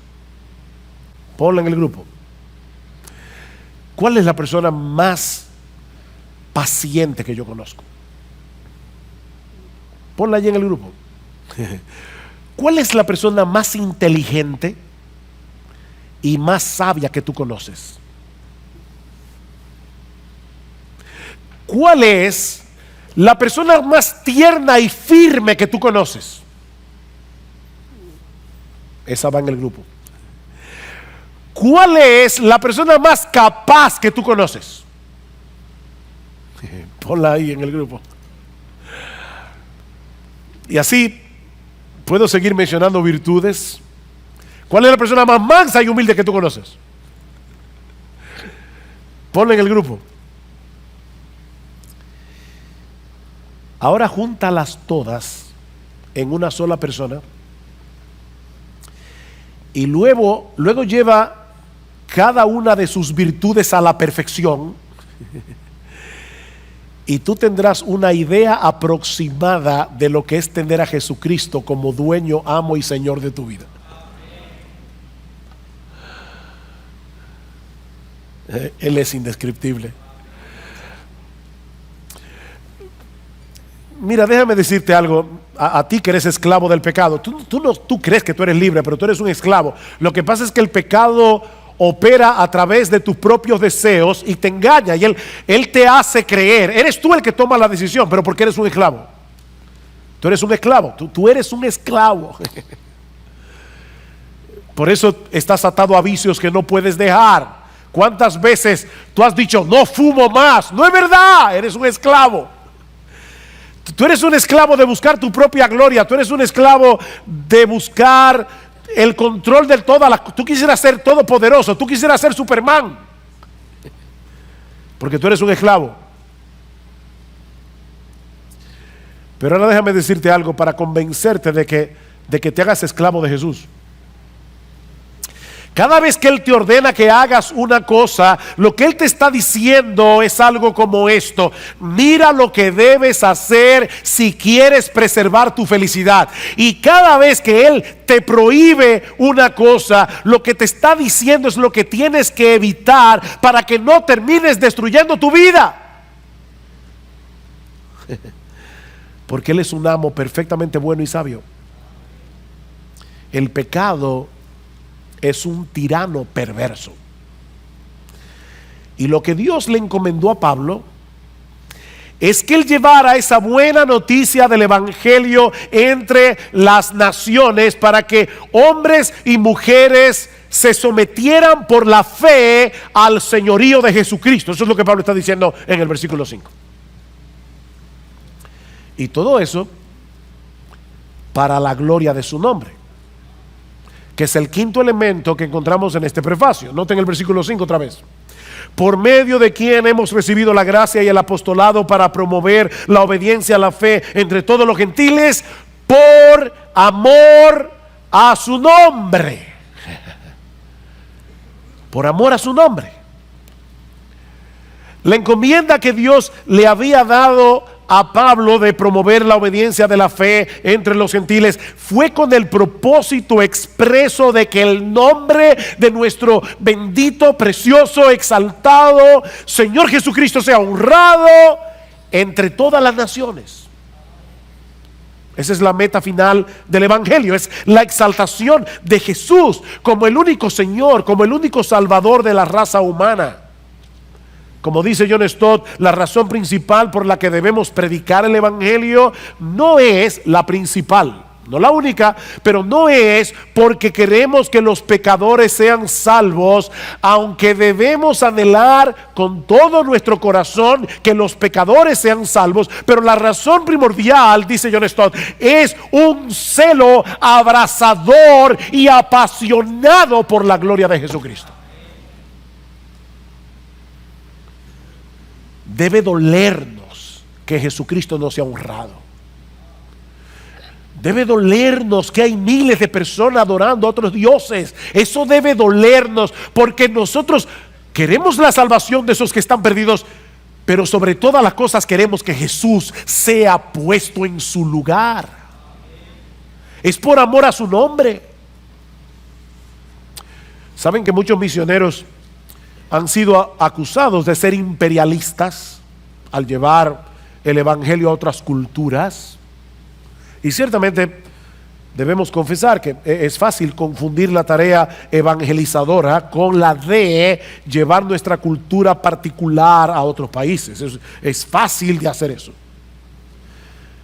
Ponla en el grupo. ¿Cuál es la persona más paciente que yo conozco? Ponla allí en el grupo. ¿Cuál es la persona más inteligente y más sabia que tú conoces? ¿Cuál es la persona más tierna y firme que tú conoces? Esa va en el grupo. ¿Cuál es la persona más capaz que tú conoces? Ponla ahí en el grupo. Y así puedo seguir mencionando virtudes. ¿Cuál es la persona más mansa y humilde que tú conoces? Ponla en el grupo. Ahora júntalas todas en una sola persona. Y luego lleva cada una de sus virtudes a la perfección. Y tú tendrás una idea aproximada de lo que es tener a Jesucristo como dueño, amo y Señor de tu vida. Él es indescriptible. Mira, déjame decirte algo. A ti que eres esclavo del pecado, tú crees que tú eres libre, pero tú eres un esclavo. Lo que pasa es que el pecado opera a través de tus propios deseos y te engaña, y él te hace creer. Eres tú el que toma la decisión, pero porque eres un esclavo. Tú eres un esclavo, tú eres un esclavo. Por eso estás atado a vicios que no puedes dejar. ¿Cuántas veces tú has dicho, no fumo más? No es verdad, eres un esclavo. Tú eres un esclavo de buscar tu propia gloria. Tú eres un esclavo de buscar el control de toda la... Tú quisieras ser todopoderoso. Tú quisieras ser Superman. Porque tú eres un esclavo. Pero ahora déjame decirte algo para convencerte de que te hagas esclavo de Jesús. Cada vez que Él te ordena que hagas una cosa, lo que Él te está diciendo es algo como esto: mira lo que debes hacer si quieres preservar tu felicidad. Y cada vez que Él te prohíbe una cosa, lo que te está diciendo es lo que tienes que evitar para que no termines destruyendo tu vida. Porque Él es un amo perfectamente bueno y sabio. El pecado es un tirano perverso. Y lo que Dios le encomendó a Pablo es que él llevara esa buena noticia del evangelio entre las naciones para que hombres y mujeres se sometieran por la fe al señorío de Jesucristo. Eso es lo que Pablo está diciendo en el versículo 5. Y todo eso para la gloria de su nombre, que es el quinto elemento que encontramos en este prefacio. Noten el versículo 5 otra vez. Por medio de quien hemos recibido la gracia y el apostolado para promover la obediencia a la fe entre todos los gentiles, por amor a su nombre. Por amor a su nombre. La encomienda que Dios le había dado a Pablo de promover la obediencia de la fe entre los gentiles fue con el propósito expreso de que el nombre de nuestro bendito, precioso, exaltado Señor Jesucristo sea honrado entre todas las naciones. Esa es la meta final del Evangelio, es la exaltación de Jesús como el único Señor, como el único Salvador de la raza humana. Como dice John Stott, la razón principal por la que debemos predicar el Evangelio no es la principal, no la única, pero no es porque queremos que los pecadores sean salvos, aunque debemos anhelar con todo nuestro corazón que los pecadores sean salvos. Pero la razón primordial, dice John Stott, es un celo abrasador y apasionado por la gloria de Jesucristo. Debe dolernos que Jesucristo no sea honrado. Debe dolernos que hay miles de personas adorando a otros dioses. Eso debe dolernos porque nosotros queremos la salvación de esos que están perdidos, pero sobre todas las cosas queremos que Jesús sea puesto en su lugar. Es por amor a su nombre. Saben que muchos misioneros han sido acusados de ser imperialistas al llevar el evangelio a otras culturas. Y ciertamente debemos confesar que es fácil confundir la tarea evangelizadora con la de llevar nuestra cultura particular a otros países. Es fácil de hacer eso.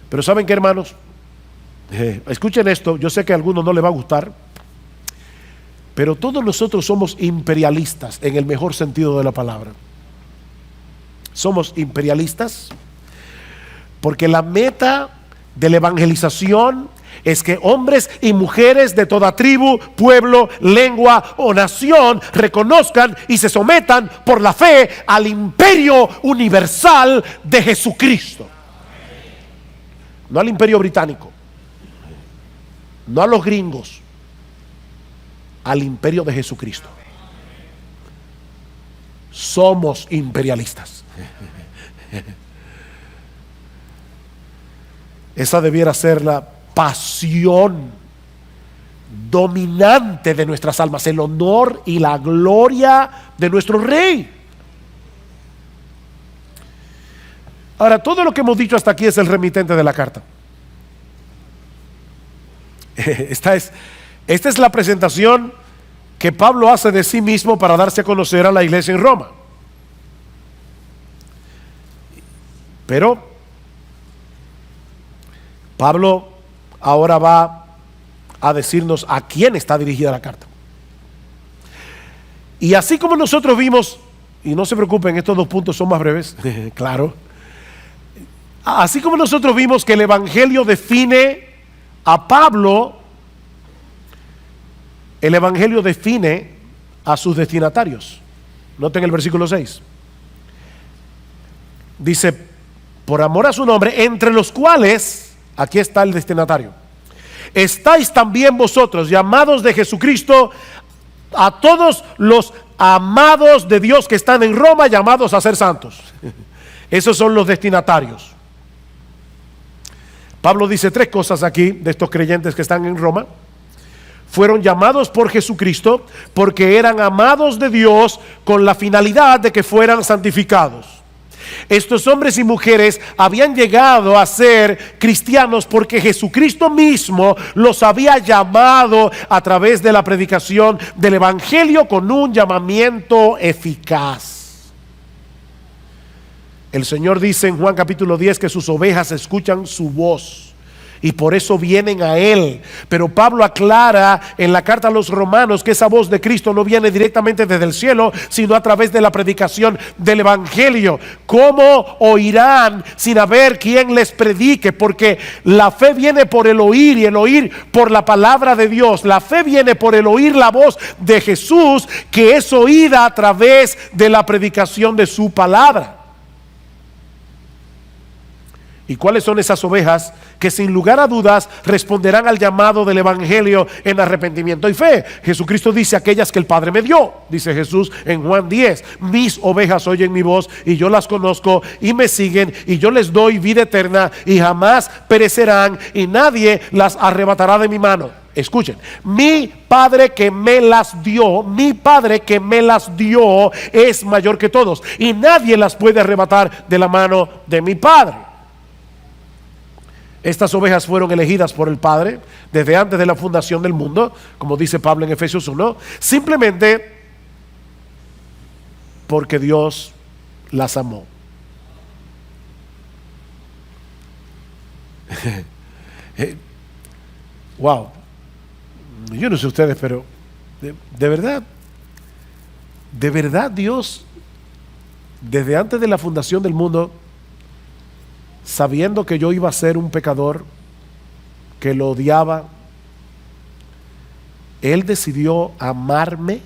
Pero ¿saben qué, hermanos? Escuchen esto, yo sé que a algunos no les va a gustar, pero todos nosotros somos imperialistas en el mejor sentido de la palabra. Somos imperialistas porque la meta de la evangelización es que hombres y mujeres de toda tribu, pueblo, lengua o nación reconozcan y se sometan por la fe al imperio universal de Jesucristo. No al imperio británico, no a los gringos, al imperio de Jesucristo. Somos imperialistas. Esa debiera ser la pasión dominante de nuestras almas, el honor y la gloria de nuestro Rey. Ahora, todo lo que hemos dicho hasta aquí es el remitente de la carta. Esta es la presentación que Pablo hace de sí mismo para darse a conocer a la iglesia en Roma. Pero Pablo ahora va a decirnos a quién está dirigida la carta. Y así como nosotros vimos, y no se preocupen, estos dos puntos son más breves, claro. Así como nosotros vimos que el Evangelio define a Pablo, el Evangelio define a sus destinatarios. Noten el versículo 6. Dice, por amor a su nombre, entre los cuales... Aquí está el destinatario. Estáis también vosotros, llamados de Jesucristo, a todos los amados de Dios que están en Roma, llamados a ser santos. Esos son los destinatarios. Pablo dice tres cosas aquí de estos creyentes que están en Roma. Fueron llamados por Jesucristo porque eran amados de Dios con la finalidad de que fueran santificados. Estos hombres y mujeres habían llegado a ser cristianos porque Jesucristo mismo los había llamado a través de la predicación del Evangelio con un llamamiento eficaz. El Señor dice en Juan capítulo 10 que sus ovejas escuchan su voz y por eso vienen a Él. Pero Pablo aclara en la carta a los romanos que esa voz de Cristo no viene directamente desde el cielo, sino a través de la predicación del Evangelio. ¿Cómo oirán sin haber quien les predique? Porque la fe viene por el oír y el oír por la palabra de Dios. La fe viene por el oír la voz de Jesús, que es oída a través de la predicación de su palabra. ¿Y cuáles son esas ovejas que sin lugar a dudas responderán al llamado del evangelio en arrepentimiento y fe? Jesucristo dice: aquellas que el Padre me dio, dice Jesús en Juan 10, mis ovejas oyen mi voz y yo las conozco y me siguen, y yo les doy vida eterna y jamás perecerán y nadie las arrebatará de mi mano. Escuchen, mi Padre que me las dio, mi Padre que me las dio es mayor que todos y nadie las puede arrebatar de la mano de mi Padre. Estas ovejas fueron elegidas por el Padre desde antes de la fundación del mundo, como dice Pablo en Efesios 1, simplemente porque Dios las amó. Wow, yo no sé ustedes, pero de verdad Dios, desde antes de la fundación del mundo, sabiendo que yo iba a ser un pecador, que lo odiaba, Él decidió amarme.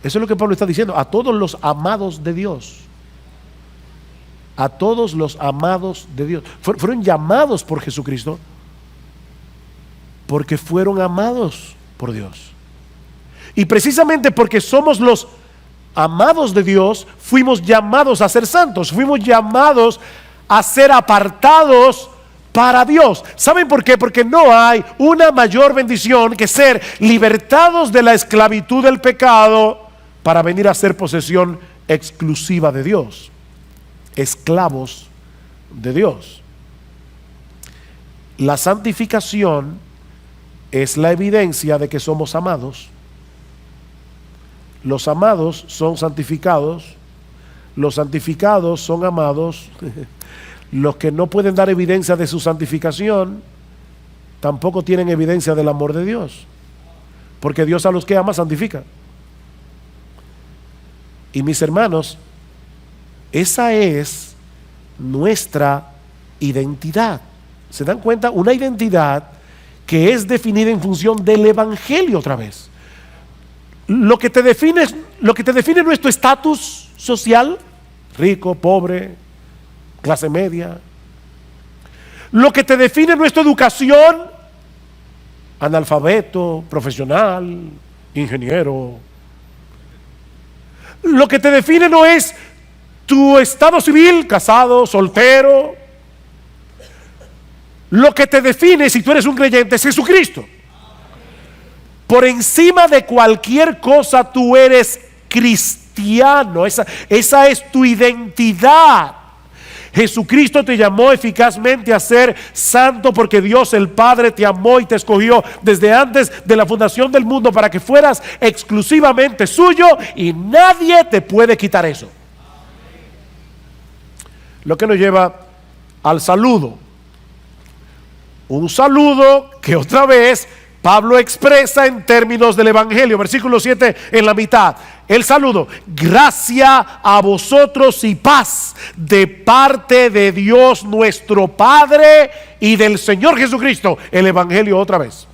Eso es lo que Pablo está diciendo, a todos los amados de Dios. A todos los amados de Dios. Fueron llamados por Jesucristo porque fueron amados por Dios. Y precisamente porque somos los amados de Dios, fuimos llamados a ser santos, fuimos llamados a ser apartados para Dios. ¿Saben por qué? Porque no hay una mayor bendición que ser libertados de la esclavitud del pecado para venir a ser posesión exclusiva de Dios, esclavos de Dios. La santificación es la evidencia de que somos amados. Los amados son santificados, los santificados son amados. Los que no pueden dar evidencia de su santificación tampoco tienen evidencia del amor de Dios, porque Dios a los que ama santifica. Y mis hermanos, esa es nuestra identidad. ¿Se dan cuenta? Una identidad que es definida en función del evangelio otra vez. Lo que te define nuestro estatus social, rico, pobre, clase media. Lo que te define nuestra educación, analfabeto, profesional, ingeniero. Lo que te define no es tu estado civil, casado, soltero. Lo que te define, si tú eres un creyente, es Jesucristo. Por encima de cualquier cosa tú eres cristiano. Esa es tu identidad. Jesucristo te llamó eficazmente a ser santo porque Dios el Padre te amó y te escogió desde antes de la fundación del mundo para que fueras exclusivamente suyo y nadie te puede quitar eso. Lo que nos lleva al saludo. Un saludo que otra vez Pablo expresa en términos del evangelio, versículo 7 en la mitad. El saludo: gracia a vosotros y paz de parte de Dios nuestro Padre y del Señor Jesucristo. El evangelio otra vez.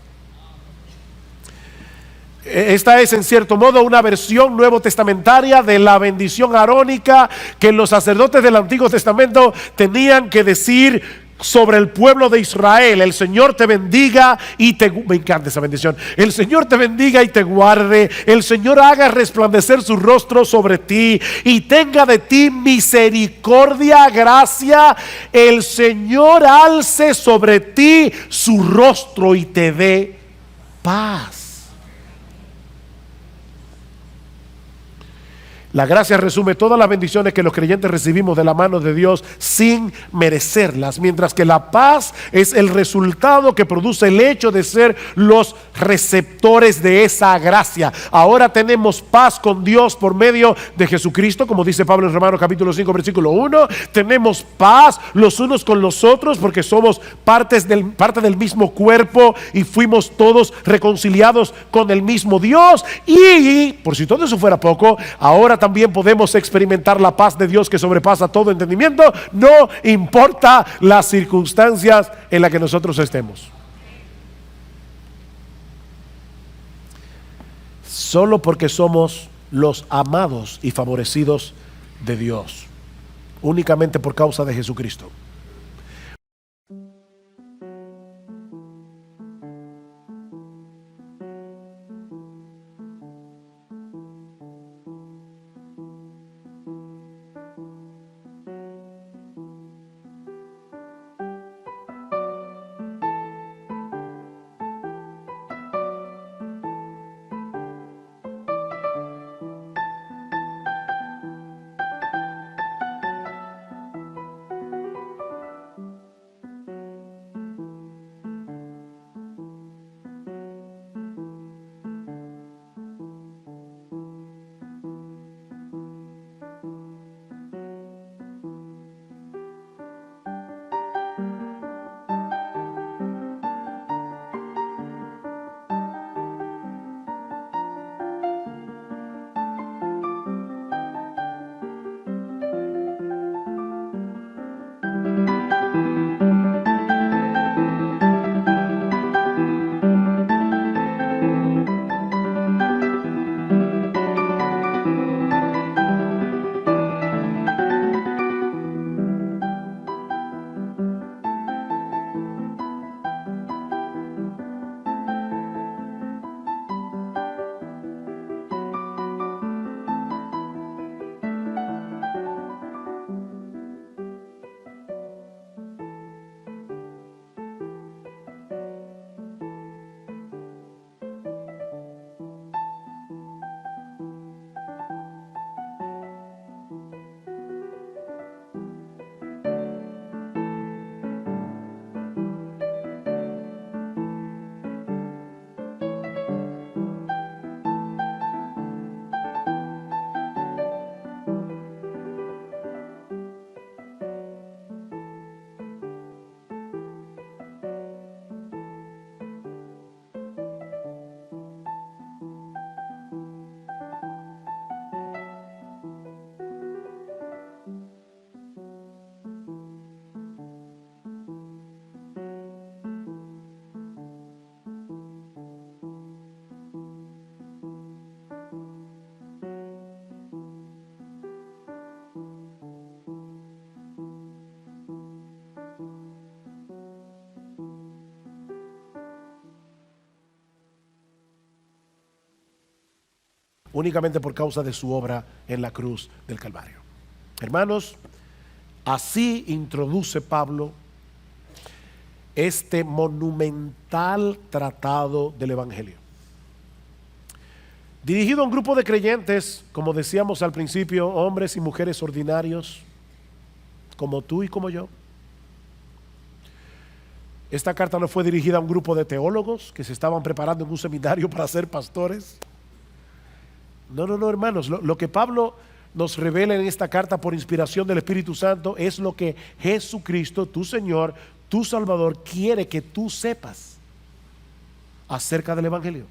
Esta es en cierto modo una versión nuevo testamentaria de la bendición arónica que los sacerdotes del Antiguo Testamento tenían que decir sobre el pueblo de Israel. El Señor te bendiga y me encanta esa bendición. El Señor te bendiga y te guarde. El Señor haga resplandecer su rostro sobre ti y tenga de ti misericordia, gracia. El Señor alce sobre ti su rostro y te dé paz. La gracia resume todas las bendiciones que los creyentes recibimos de la mano de Dios sin merecerlas, mientras que la paz es el resultado que produce el hecho de ser los receptores de esa gracia. Ahora tenemos paz con Dios por medio de Jesucristo, como dice Pablo en Romanos capítulo 5 versículo 1. Tenemos paz los unos con los otros porque somos parte del mismo cuerpo y fuimos todos reconciliados con el mismo Dios. Y por si todo eso fuera poco, ahora también podemos experimentar la paz de Dios que sobrepasa todo entendimiento, no importa las circunstancias en las que nosotros estemos. Solo porque somos los amados y favorecidos de Dios. únicamente por causa de Jesucristo. Únicamente por causa de su obra en la cruz del Calvario. Hermanos, así introduce Pablo este monumental tratado del Evangelio, dirigido a un grupo de creyentes, como decíamos al principio, hombres y mujeres ordinarios, como tú y como yo. Esta carta no fue dirigida a un grupo de teólogos que se estaban preparando en un seminario para ser pastores. No, hermanos, lo que Pablo nos revela en esta carta por inspiración del Espíritu Santo es lo que Jesucristo, tu Señor, tu Salvador, quiere que tú sepas acerca del Evangelio.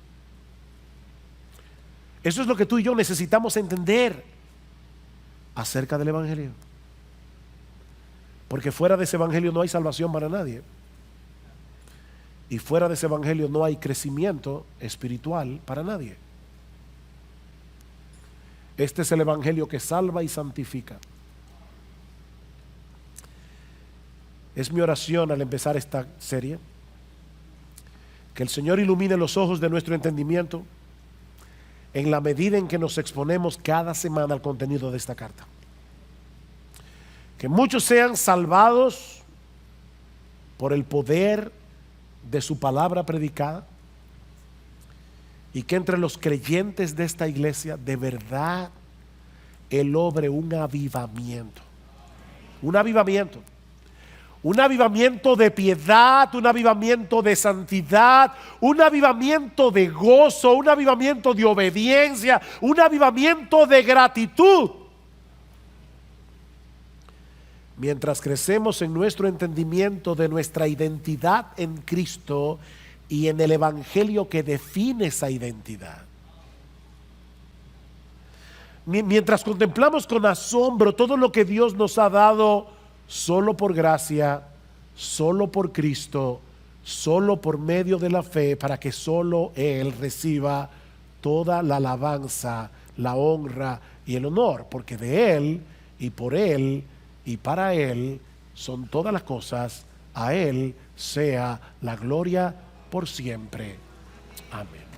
Eso es lo que tú y yo necesitamos entender acerca del Evangelio. Porque fuera de ese Evangelio no hay salvación para nadie. Y fuera de ese Evangelio no hay crecimiento espiritual para nadie. Este es el Evangelio que salva y santifica. Es mi oración al empezar esta serie, que el Señor ilumine los ojos de nuestro entendimiento en la medida en que nos exponemos cada semana al contenido de esta carta. Que muchos sean salvados por el poder de su palabra predicada, y que entre los creyentes de esta iglesia de verdad Él obre un avivamiento. Un avivamiento. Un avivamiento de piedad, un avivamiento de santidad, un avivamiento de gozo, un avivamiento de obediencia, un avivamiento de gratitud. Mientras crecemos en nuestro entendimiento de nuestra identidad en Cristo y en el Evangelio que define esa identidad. Mientras contemplamos con asombro todo lo que Dios nos ha dado solo por gracia, solo por Cristo, solo por medio de la fe, para que solo Él reciba toda la alabanza, la honra y el honor, porque de Él y por Él y para Él son todas las cosas. A Él sea la gloria por siempre. Amén.